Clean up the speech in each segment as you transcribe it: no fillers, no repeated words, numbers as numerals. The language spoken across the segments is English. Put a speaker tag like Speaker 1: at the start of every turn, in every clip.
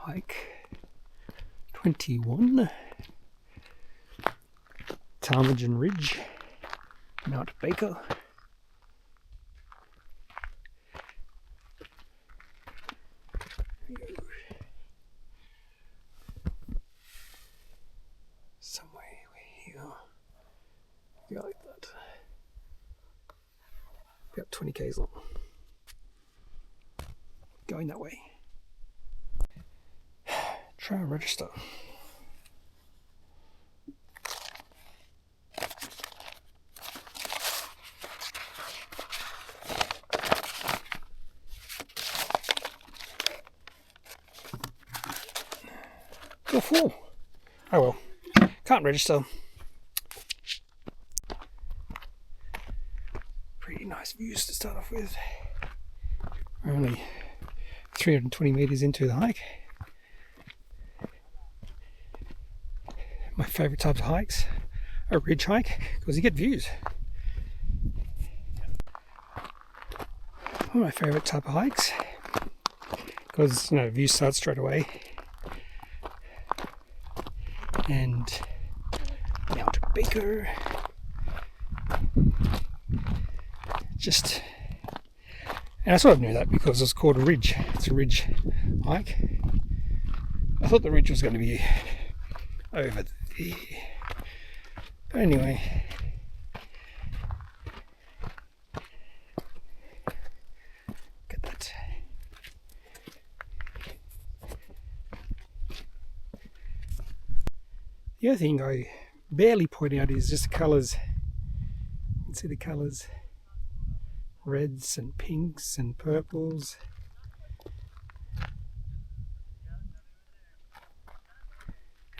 Speaker 1: hike 21, Ptarmigan Ridge, Mount Baker. Somewhere here, go like that. About 20 k's long. Going that way. Trail register. Go full. Oh well. Can't register. Pretty nice views to start off with. We're only 320 meters into the hike. My favorite types of hikes are ridge hike because you get views. One of my favorite type of hikes because, you know, views start straight away. And Mount Baker. Just, and I sort of knew that because it's called a ridge. It's a ridge hike. I thought the ridge was going to be over there. But anyway. Look at that. The other thing I barely point out is just the colours. You can see the colours. Reds and pinks and purples.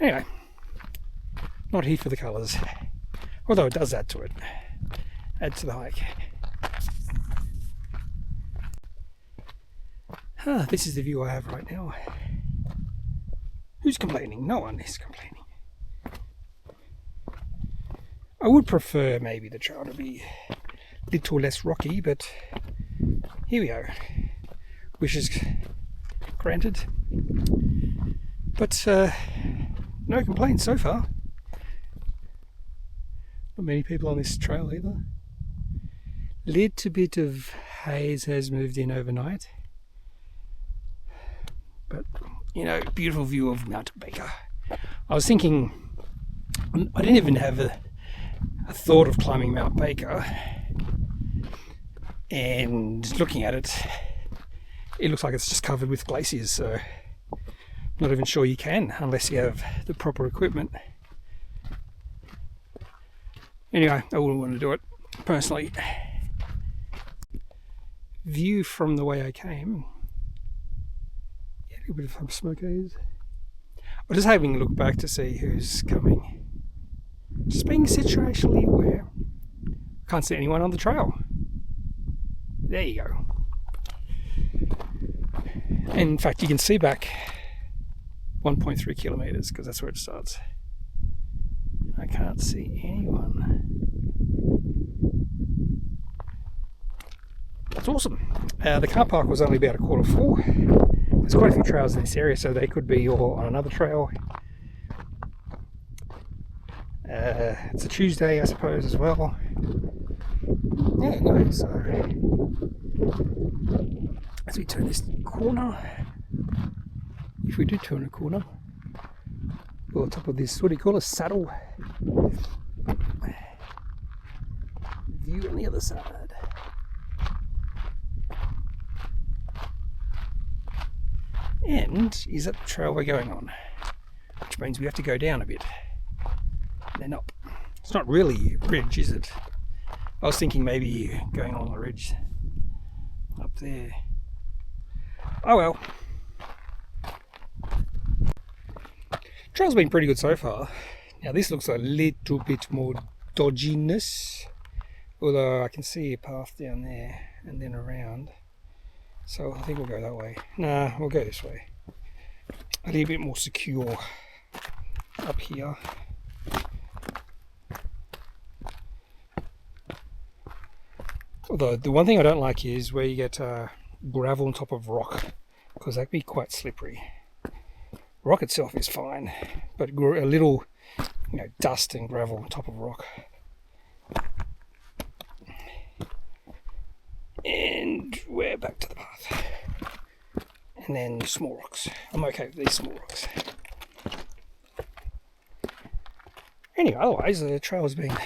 Speaker 1: Anyway, not here for the colours, although it does add to it, add to the hike. This is the view I have right now. Who's complaining? No one is complaining. I would prefer maybe the trail to be a little less rocky, but here we go. Wishes granted. But no complaints so far. Not many people on this trail either. Little bit of haze has moved in overnight. But, you know, beautiful view of Mount Baker. I was thinking, I didn't even have a thought of climbing Mount Baker. And looking at it, it looks like it's just covered with glaciers, so I'm not even sure you can unless you have the proper equipment. Anyway, I wouldn't want to do it personally. View from the way I came. Yeah, a little bit of smoke haze. I'm just having a look back to see who's coming. Just being situationally aware. Can't see anyone on the trail. There you go. And in fact, you can see back 1.3 kilometers because that's where it starts. I can't see anyone. That's awesome. The car park was only about 4:15. There's quite a few trails in this area, so they could be all on another trail. It's a Tuesday, I suppose, as well. Yeah, no, so as we turn this corner, if we do turn a corner, we're on top of this, what do you call a saddle? View on the other side. And is that the trail we're going on? Which means we have to go down a bit, and then up. It's not really a ridge, is it? I was thinking maybe going along the ridge up there. Oh well. Trail's been pretty good so far. Now this looks a little bit more dodginess, although I can see a path down there and then around. So I think we'll go that way. Nah, we'll go this way. A little bit more secure up here. Although the one thing I don't like is where you get gravel on top of rock, because that can be quite slippery. Rock itself is fine, but a little, dust and gravel on top of rock. And we're back to the path. And then small rocks. I'm okay with these small rocks. Anyway, otherwise the trail has been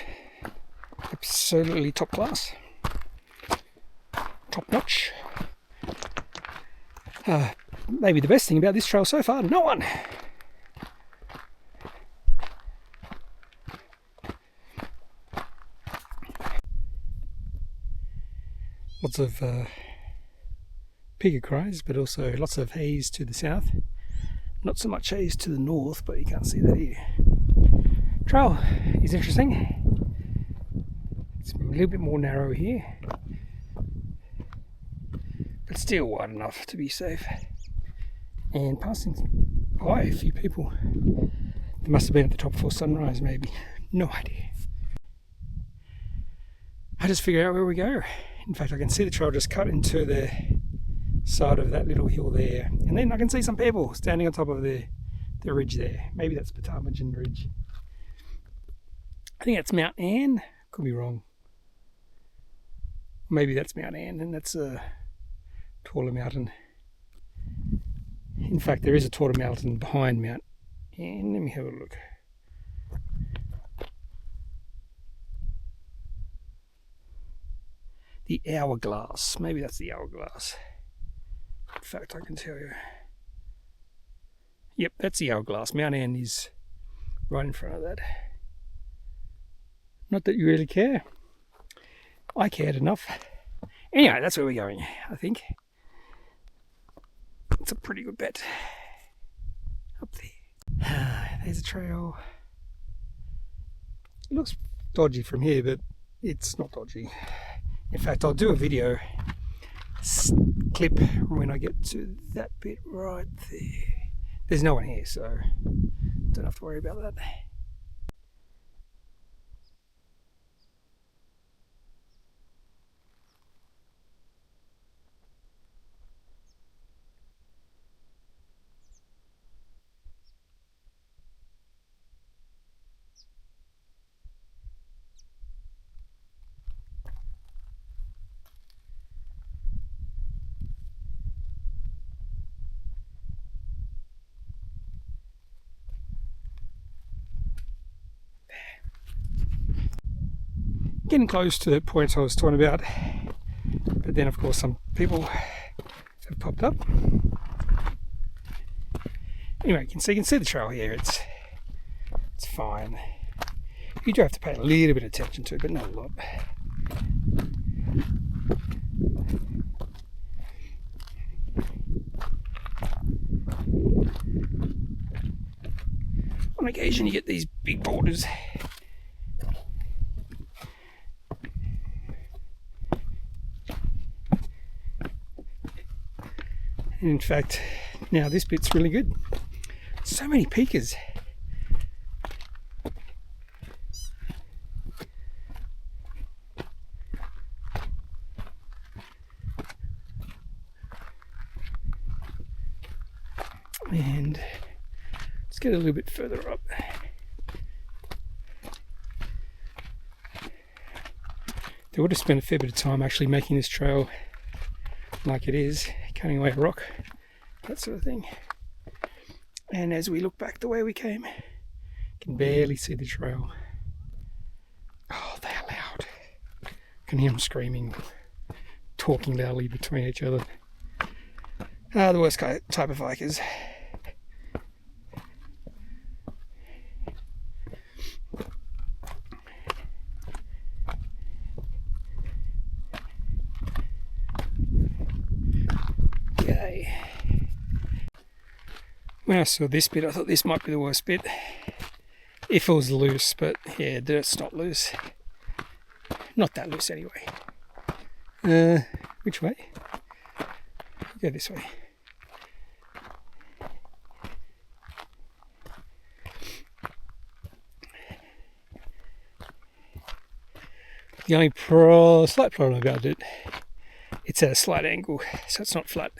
Speaker 1: absolutely top class. Top notch. Maybe the best thing about this trail so far, no one. Lots of pika cries, but also lots of haze to the south. Not so much haze to the north, but you can't see that here. Trail is interesting. It's a little bit more narrow here, but still wide enough to be safe. And passing by a few people. They must have been at the top before sunrise, maybe. No idea. I just figure out where we go. In fact, I can see the trail just cut into the side of that little hill there. And then I can see some people standing on top of the ridge there. Maybe that's Ptarmigan Ridge. I think that's Mount Ann. Could be wrong. Maybe that's Mount Ann, and that's a taller mountain. In fact, there is a taller mountain behind Mount Ann. Let me have a look. The Hourglass. Maybe that's the Hourglass. In fact, I can tell you. Yep, that's the Hourglass. Mount Ann is right in front of that. Not that you really care. I cared enough. Anyway, that's where we're going, I think. It's a pretty good bet. Up there. There's a trail. It looks dodgy from here, but it's not dodgy. In fact, I'll do a video clip when I get to that bit right there. There's no one here, so don't have to worry about that. Getting close to the point I was talking about, but then of course some people have popped up. Anyway, you can see the trail here. It's fine. You do have to pay a little bit of attention to it, but not a lot. On occasion you get these big boulders. And in fact, now this bit's really good. So many pikas. And let's get a little bit further up. They would have spent a fair bit of time actually making this trail like it is, cutting away a rock, that sort of thing. And as we look back the way we came, you can barely see the trail. Oh, they are loud. I can hear them screaming, talking loudly between each other. The worst type of hikers. When I saw this bit, I thought this might be the worst bit. If it was loose, but yeah, dirt's not loose. Not that loose anyway. Which way? Go this way. The only slight problem about it, it's at a slight angle, so it's not flat.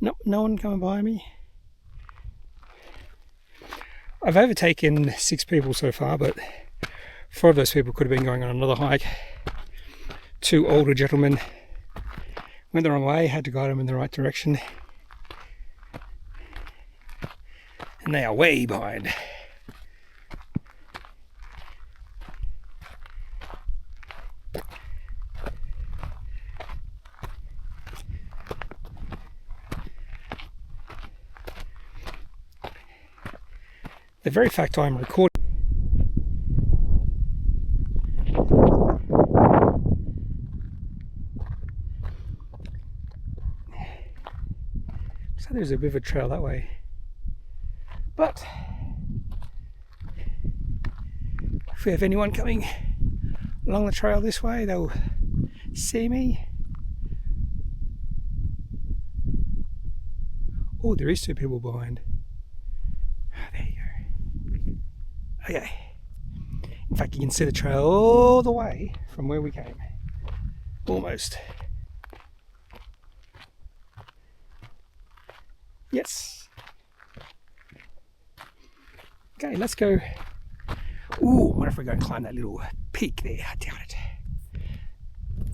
Speaker 1: Nope, no one coming by me. I've overtaken 6 people so far, but 4 of those people could have been going on another hike. 2 older gentlemen went the wrong way, had to guide them in the right direction. And they are way behind. The very fact I'm recording so there's a bit of a trail that way, but if we have anyone coming along the trail this way, they'll see me. Oh, there is 2 people behind. There you go. Okay. In fact, you can see the trail all the way from where we came. Almost. Yes. Okay, let's go. Ooh, what if we go and climb that little peak there? I doubt it.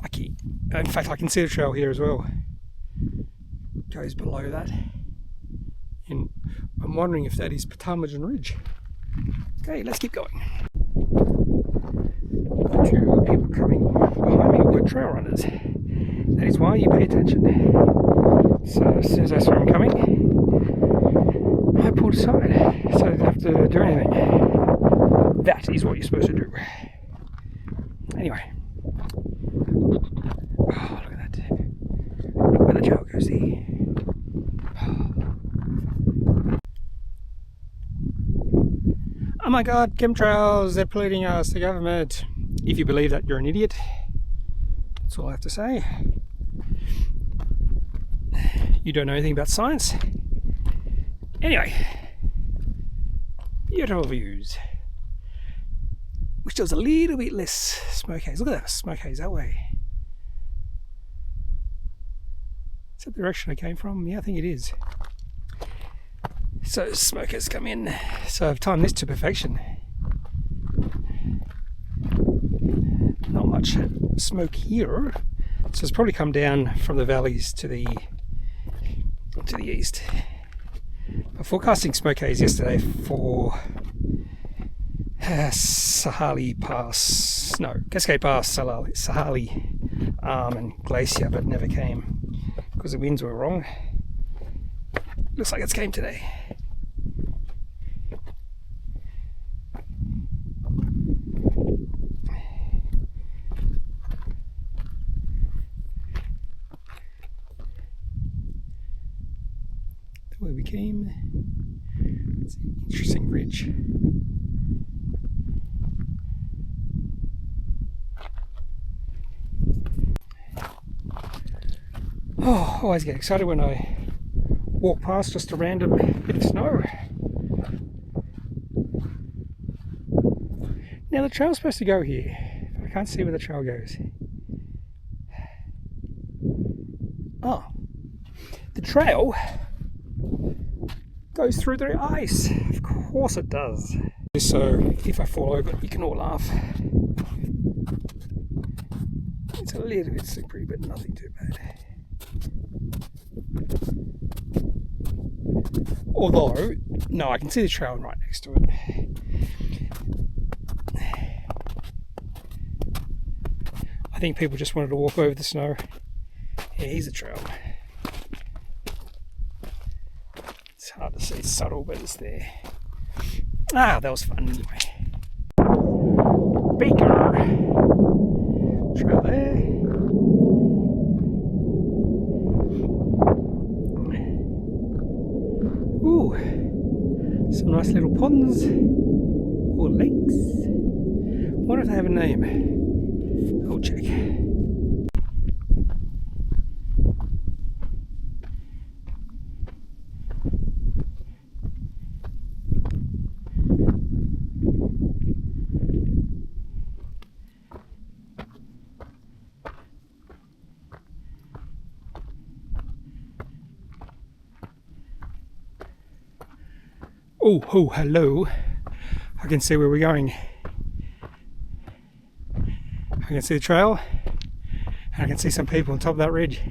Speaker 1: Lucky. In fact, I can see the trail here as well. Goes below that. And I'm wondering if that is Ptarmigan Ridge. Okay, let's keep going. 2 people coming behind me were trail runners. That is why you pay attention. So as soon as I saw him coming, I pulled aside, so I didn't have to do anything. That is what you're supposed to do. Anyway. Oh, look at that. Look where the trail goes there. Oh my god, chemtrails, they're polluting us, the government. If you believe that, you're an idiot. That's all I have to say. You don't know anything about science. Anyway, beautiful views. Wish there was a little bit less smoke haze. Look at that smoke haze that way. Is that the direction I came from? Yeah, I think it is. So smokers come in. So I've timed this to perfection. Not much smoke here. So it's probably come down from the valleys to the east. I'm forecasting smoke haze yesterday for Sahali Pass, no, Cascade Pass, Sahali Arm and Glacier, but never came because the winds were wrong. Looks like it's came today. Where we came. It's an interesting ridge. Oh, always get excited when I walk past just a random bit of snow. Now the trail's supposed to go here, but I can't see where the trail goes. Oh, the trail goes through the ice. Of course it does. So if I fall over, you can all laugh. It's a little bit slippery, but nothing too bad. Although, no, I can see the trail right next to it. I think people just wanted to walk over the snow. Yeah, here's a trail. It's hard to see, it's subtle, but it's there. Ah, that was fun anyway. Baker! Trail there. Ooh, some nice little ponds or lakes. I wonder if they have a name. I'll check. Oh, hello. I can see where we're going. I can see the trail, and I can see some people on top of that ridge.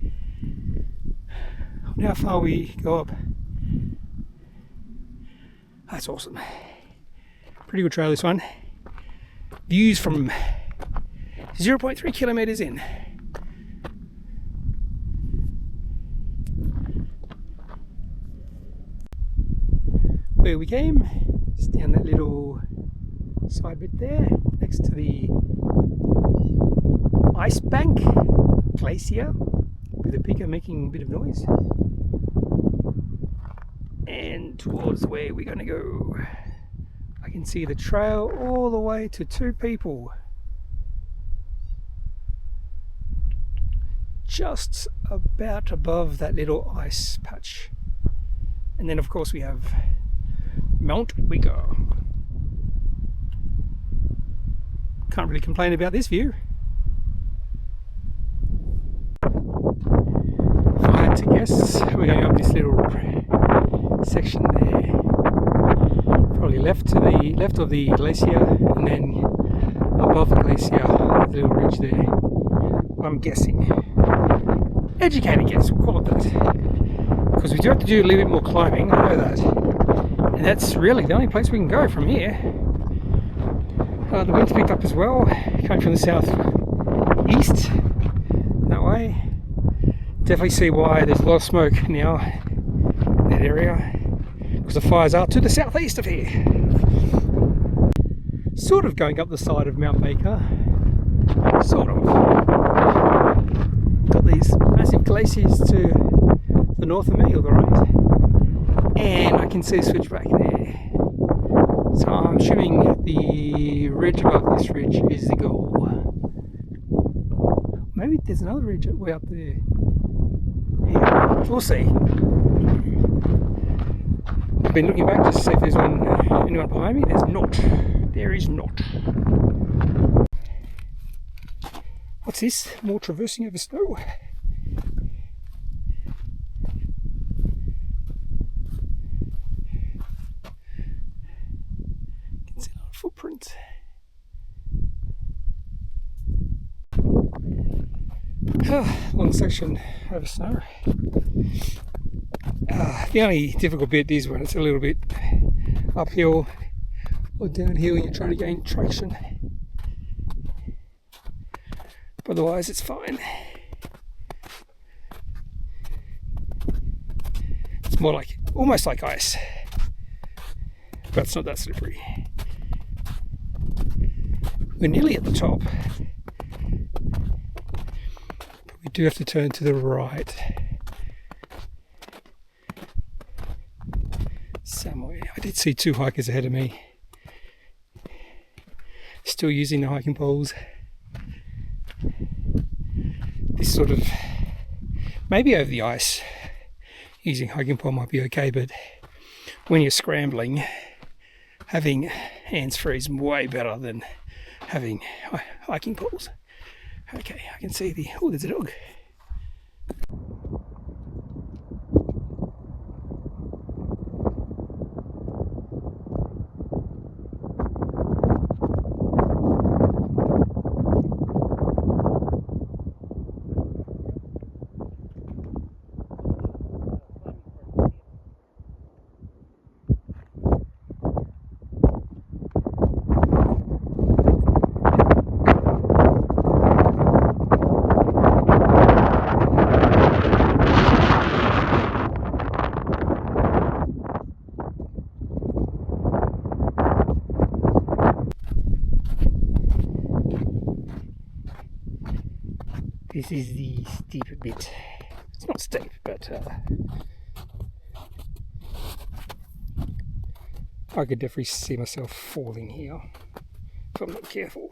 Speaker 1: I wonder how far we go up. That's awesome. Pretty good trail, this one. Views from 0.3 kilometers in. Where we came, just down that little side bit there, next to the ice bank, glacier, with a pika making a bit of noise. And towards where we're going to go. I can see the trail all the way to two people. Just about above that little ice patch. And then of course we have Mount Wigger. Can't really complain about this view. If I had to guess, we're going up this little section there. Probably left of the glacier, and then above the glacier, the little ridge there. I'm guessing. Educated guess, we'll call it that. Because we do have to do a little bit more climbing, I know that. And that's really the only place we can go from here. The wind's picked up as well, coming from the southeast, that way. Definitely see why there's a lot of smoke now in that area, because the fires are to the southeast of here. Sort of going up the side of Mount Baker, sort of. Got these massive glaciers to the north of me, or the right, and I can see a switchback there. So I'm assuming the ridge above this ridge is the goal. Maybe there's another ridge way up there. Yeah, we'll see. I've been looking back just to see if there's anyone behind me. There's not. There is not. What's this? More traversing over snow. Can see another footprint. Long section over snow. The only difficult bit is when it's a little bit uphill or downhill and you're trying to gain traction. But otherwise it's fine. It's more like, almost like ice, but it's not that slippery. We're nearly at the top. But we do have to turn to the right. Somewhere. I did see two hikers ahead of me. Still using the hiking poles. This sort of, maybe over the ice, using hiking pole might be okay, but when you're scrambling, having hands free is way better than having hiking poles. Okay, I can see the, oh, there's a dog. This is the steep bit. It's not steep, but I could definitely see myself falling here if I'm not careful.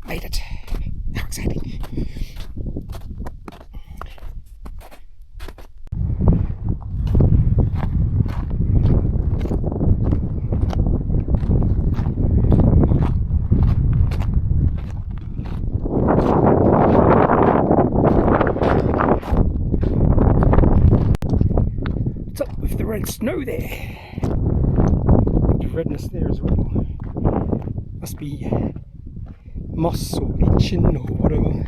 Speaker 1: Made it. How exciting. white snow there. There's redness there as well. Must be moss or lichen or whatever.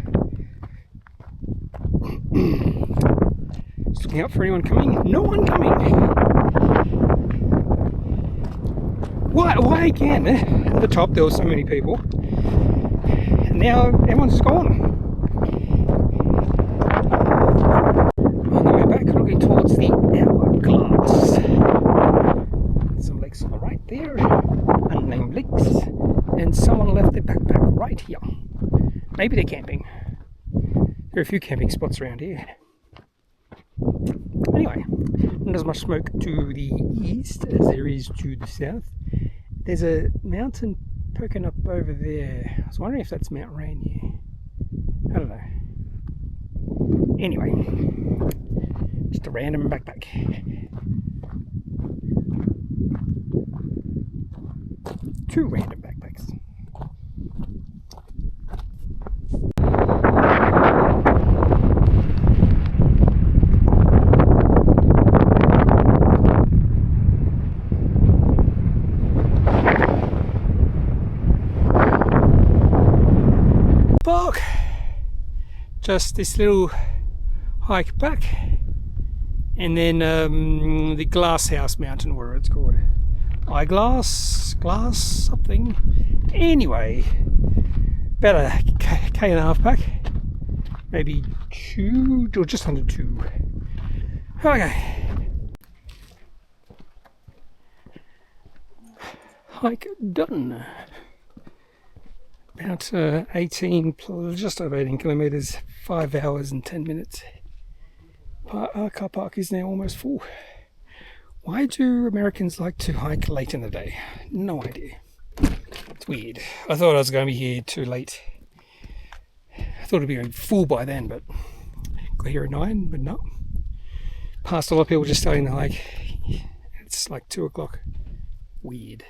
Speaker 1: Just looking out for anyone coming. No one coming. Why again? At the top there were so many people. And now everyone's just gone. On the way back, looking towards the hourglass. Some lakes on the right there. Unnamed lakes. And someone left their backpack right here. Maybe they're camping. There are a few camping spots around here. Anyway, not as much smoke to the east as there is to the south. There's a mountain poking up over there. I was wondering if that's Mount Rainier. I don't know. Anyway, just a random backpack. Two random backpacks. Park. Just this little hike back, and then the Glass House Mountain, whatever it's called. Glass something. Anyway, about a K and a half back, maybe 2 or just under 2. Okay, hike done. About 18, just over 18 kilometres, 5 hours and 10 minutes. Our car park is now almost full. Why do Americans like to hike late in the day? No idea. It's weird. I thought I was going to be here too late. I thought it'd be full by then, but got here at 9, but no. Passed a lot of people just starting to hike. It's like 2 o'clock. Weird.